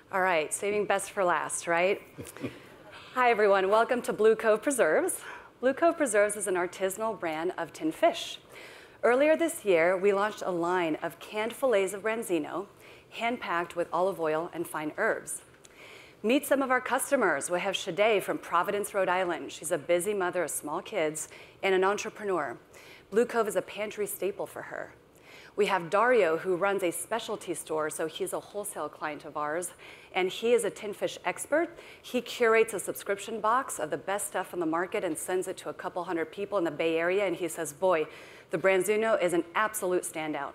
All right, saving best for last, right? Hi, everyone. Welcome to Blue Cove Preserves. Blue Cove Preserves is an artisanal brand of tinned fish. Earlier this year, we launched a line of canned fillets of branzino, hand-packed with olive oil and fine herbs. Meet some of our customers. We have Shade from Providence, Rhode Island. She's a busy mother of small kids and an entrepreneur. Blue Cove is a pantry staple for her. We have Dario, who runs a specialty store, so he's a wholesale client of ours, and he is a tin fish expert. He curates a subscription box of the best stuff on the market and sends it to a couple hundred people in the Bay Area, and he says, boy, the branzino is an absolute standout.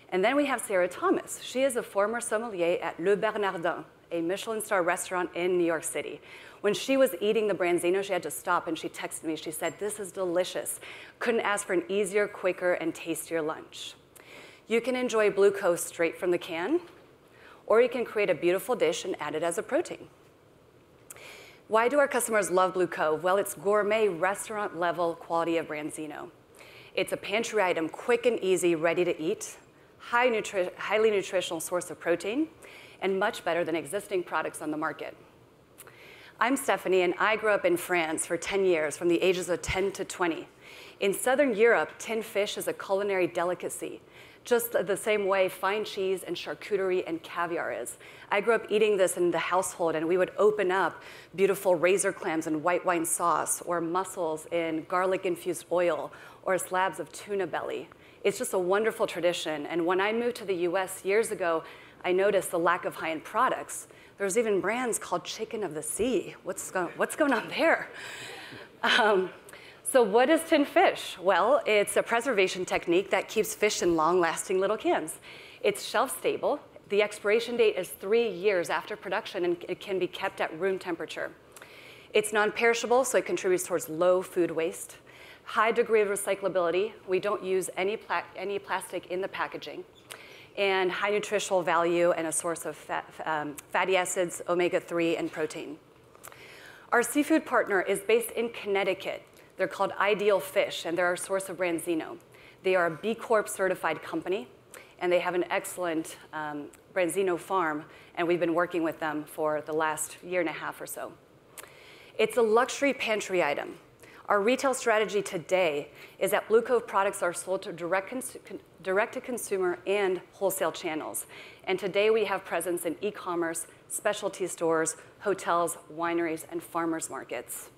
And then we have Sarah Thomas. She is a former sommelier at Le Bernardin, a Michelin star restaurant in New York City. When she was eating the branzino, she had to stop and she texted me. She said, this is delicious. Couldn't ask for an easier, quicker, and tastier lunch. You can enjoy Blue Cove straight from the can, or you can create a beautiful dish and add it as a protein. Why do our customers love Blue Cove? Well, it's gourmet, restaurant-level quality of branzino. It's a pantry item, quick and easy, ready to eat, highly nutritional source of protein, and much better than existing products on the market. I'm Stephanie, and I grew up in France for 10 years, from the ages of 10 to 20. In Southern Europe, tinned fish is a culinary delicacy, just the same way fine cheese and charcuterie and caviar is. I grew up eating this in the household, and we would open up beautiful razor clams in white wine sauce, or mussels in garlic-infused oil, or slabs of tuna belly. It's just a wonderful tradition, and when I moved to the US years ago, I noticed the lack of high-end products. There's even brands called Chicken of the Sea. What's going on there? So what is tinned fish? Well, it's a preservation technique that keeps fish in long-lasting little cans. It's shelf-stable. The expiration date is 3 years after production, and it can be kept at room temperature. It's non-perishable, so it contributes towards low food waste. High degree of recyclability. We don't use any plastic in the packaging. And high nutritional value and a source of fatty acids, omega-3, and protein. Our seafood partner is based in Connecticut. They're called Ideal Fish, and they're our source of branzino. They are a B Corp certified company, and they have an excellent branzino farm, and we've been working with them for the last year and a half or so. It's a luxury pantry item. Our retail strategy today is that Blue Cove products are sold to direct-to-consumer and wholesale channels. And today we have presence in e-commerce, specialty stores, hotels, wineries, and farmers markets.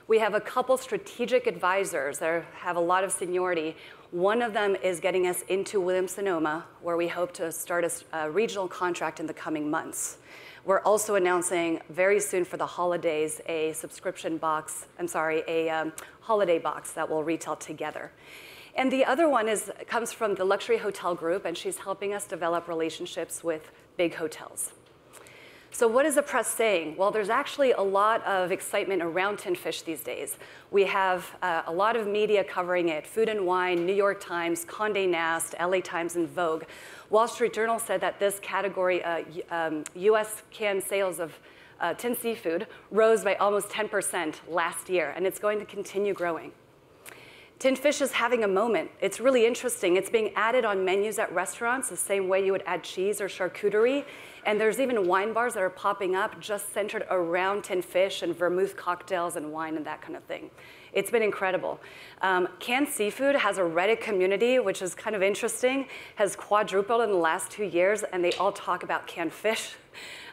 We have a couple strategic advisors that have a lot of seniority. One of them is getting us into Williams-Sonoma, where we hope to start a regional contract in the coming months. We're also announcing very soon for the holidays a holiday box that will retail together. And the other one comes from the Luxury Hotel Group, and she's helping us develop relationships with big hotels. So what is the press saying? Well, there's actually a lot of excitement around tinned fish these days. We have a lot of media covering it: Food and Wine, New York Times, Condé Nast, LA Times, and Vogue. Wall Street Journal said that this category, US canned sales of tinned seafood, rose by almost 10% last year, and it's going to continue growing. Tinned fish is having a moment. It's really interesting. It's being added on menus at restaurants the same way you would add cheese or charcuterie. And there's even wine bars that are popping up just centered around tinned fish and vermouth cocktails and wine and that kind of thing. It's been incredible. Canned seafood has a Reddit community, which is kind of interesting, has quadrupled in the last 2 years, and they all talk about canned fish.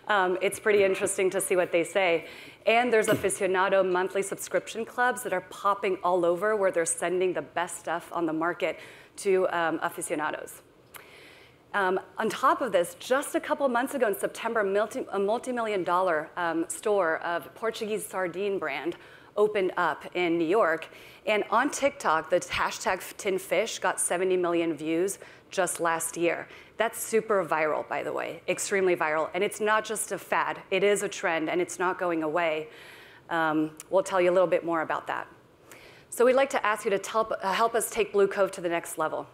It's pretty interesting to see what they say. And there's aficionado monthly subscription clubs that are popping all over, where they're sending the best stuff on the market to aficionados. On top of this, just a couple months ago in September, a multi-million-dollar store of Portuguese sardine brand opened up in New York. And on TikTok, the hashtag #TinnedFish got 70 million views just last year. That's super viral, by the way, extremely viral. And it's not just a fad. It is a trend, and it's not going away. We'll tell you a little bit more about that. So we'd like to ask you to help us take Blue Cove to the next level.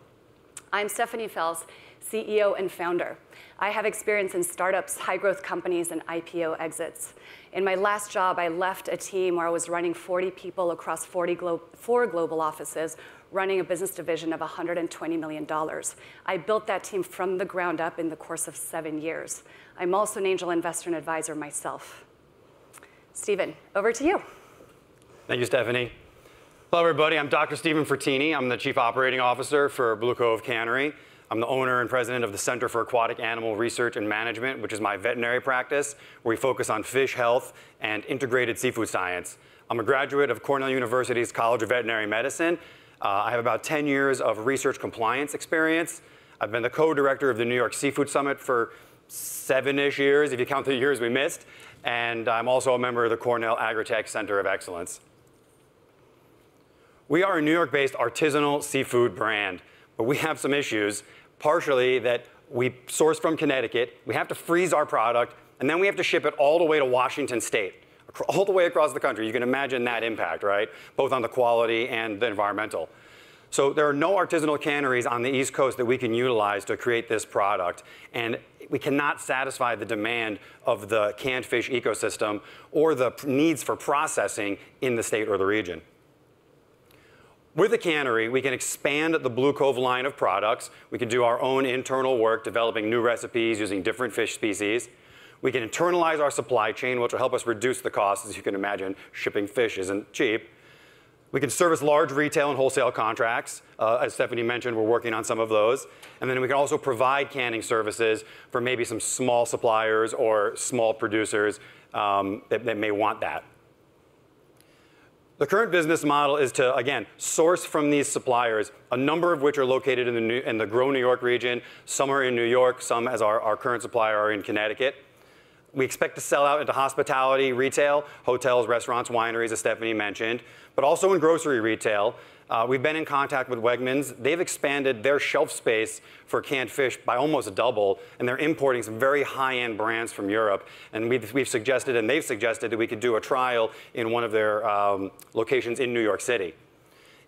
I'm Stephanie Fels, CEO and founder. I have experience in startups, high-growth companies, and IPO exits. In my last job, I left a team where I was running 40 people across 4 global offices, running a business division of $120 million. I built that team from the ground up in the course of 7 years. I'm also an angel investor and advisor myself. Stephen, over to you. Thank you, Stephanie. Hello, everybody. I'm Dr. Stephen Fertini. I'm the Chief Operating Officer for Blue Cove Cannery. I'm the owner and president of the Center for Aquatic Animal Research and Management, which is my veterinary practice, where we focus on fish health and integrated seafood science. I'm a graduate of Cornell University's College of Veterinary Medicine. I have about 10 years of research compliance experience. I've been the co-director of the New York Seafood Summit for 7-ish years, if you count the years we missed. And I'm also a member of the Cornell Agritech Center of Excellence. We are a New York-based artisanal seafood brand, but we have some issues, partially that we source from Connecticut, we have to freeze our product, and then we have to ship it all the way to Washington State, all the way across the country. You can imagine that impact, right? Both on the quality and the environmental. So there are no artisanal canneries on the East Coast that we can utilize to create this product, and we cannot satisfy the demand of the canned fish ecosystem or the needs for processing in the state or the region. With the cannery, we can expand the Blue Cove line of products. We can do our own internal work, developing new recipes using different fish species. We can internalize our supply chain, which will help us reduce the costs. As you can imagine, shipping fish isn't cheap. We can service large retail and wholesale contracts. As Stephanie mentioned, we're working on some of those. And then we can also provide canning services for maybe some small suppliers or small producers that may want that. The current business model is to, again, source from these suppliers, a number of which are located in the Grow New York region. Some are in New York, some, as our current supplier, are in Connecticut. We expect to sell out into hospitality, retail, hotels, restaurants, wineries, as Stephanie mentioned, but also in grocery retail. We've been in contact with Wegmans. They've expanded their shelf space for canned fish by almost double, and they're importing some very high-end brands from Europe. And we've suggested, and they've suggested, that we could do a trial in one of their locations in New York City.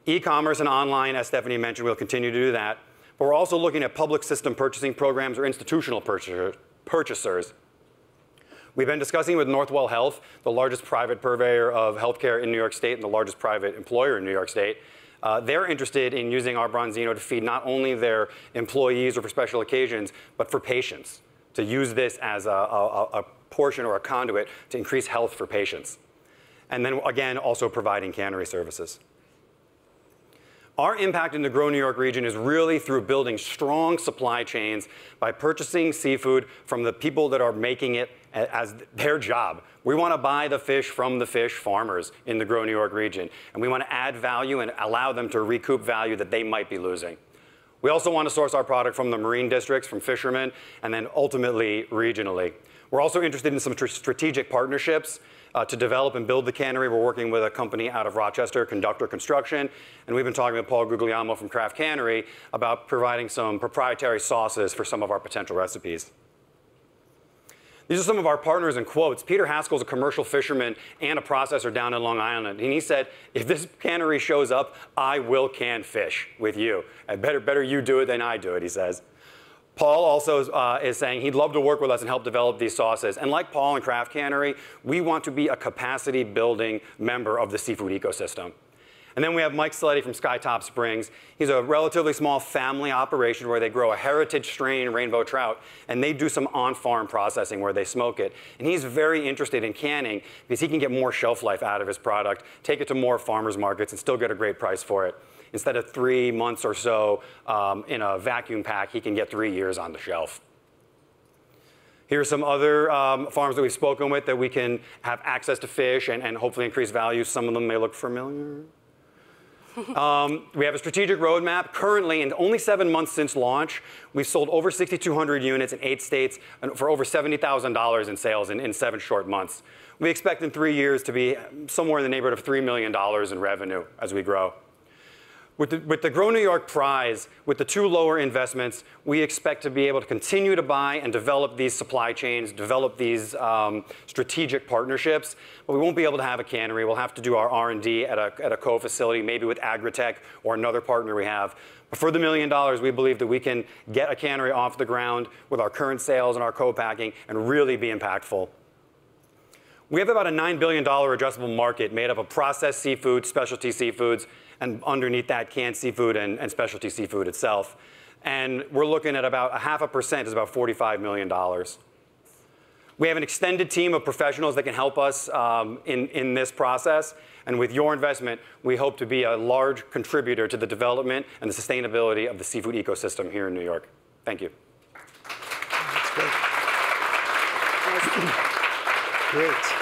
E-commerce and online, as Stephanie mentioned, we'll continue to do that. But we're also looking at public system purchasing programs or institutional purchasers. We've been discussing with Northwell Health, the largest private purveyor of healthcare in New York State and the largest private employer in New York State. They're interested in using our Bronzino to feed not only their employees or for special occasions, but for patients, to use this as a portion or a conduit to increase health for patients. And then, again, also providing cannery services. Our impact in the Grow New York region is really through building strong supply chains by purchasing seafood from the people that are making it as their job. We want to buy the fish from the fish farmers in the Grow New York region, and we want to add value and allow them to recoup value that they might be losing. We also want to source our product from the marine districts, from fishermen, and then ultimately regionally. We're also interested in some strategic partnerships to develop and build the cannery. We're working with a company out of Rochester, Conductor Construction, and we've been talking with Paul Guglielmo from Craft Cannery about providing some proprietary sauces for some of our potential recipes. These are some of our partners in quotes. Peter Haskell's a commercial fisherman and a processor down in Long Island. And he said, if this cannery shows up, I will can fish with you. Better you do it than I do it, he says. Paul also is saying he'd love to work with us and help develop these sauces. And like Paul and Craft Cannery, we want to be a capacity building member of the seafood ecosystem. And then we have Mike Saletti from Skytop Springs. He's a relatively small family operation where they grow a heritage strain rainbow trout, and they do some on-farm processing where they smoke it. And he's very interested in canning because he can get more shelf life out of his product, take it to more farmers markets, and still get a great price for it. Instead of 3 months or so in a vacuum pack, he can get 3 years on the shelf. Here are some other farms that we've spoken with that we can have access to fish and hopefully increase value. Some of them may look familiar. We have a strategic roadmap. Currently, in only 7 months since launch, we've sold over 6,200 units in 8 states for over $70,000 in sales in 7 short months. We expect in 3 years to be somewhere in the neighborhood of $3 million in revenue as we grow. With the Grow New York prize, with the 2 lower investments, we expect to be able to continue to buy and develop these supply chains, develop these strategic partnerships, but we won't be able to have a cannery. We'll have to do our R&D at a Cove facility, maybe with Agritech or another partner we have. But for the $1 million, we believe that we can get a cannery off the ground with our current sales and our co-packing and really be impactful. We have about a $9 billion addressable market made up of processed seafood, specialty seafoods, and underneath that, canned seafood and specialty seafood itself. And we're looking at about 0.5% is about $45 million. We have an extended team of professionals that can help us in this process. And with your investment, we hope to be a large contributor to the development and the sustainability of the seafood ecosystem here in New York. Thank you. That's great. Great.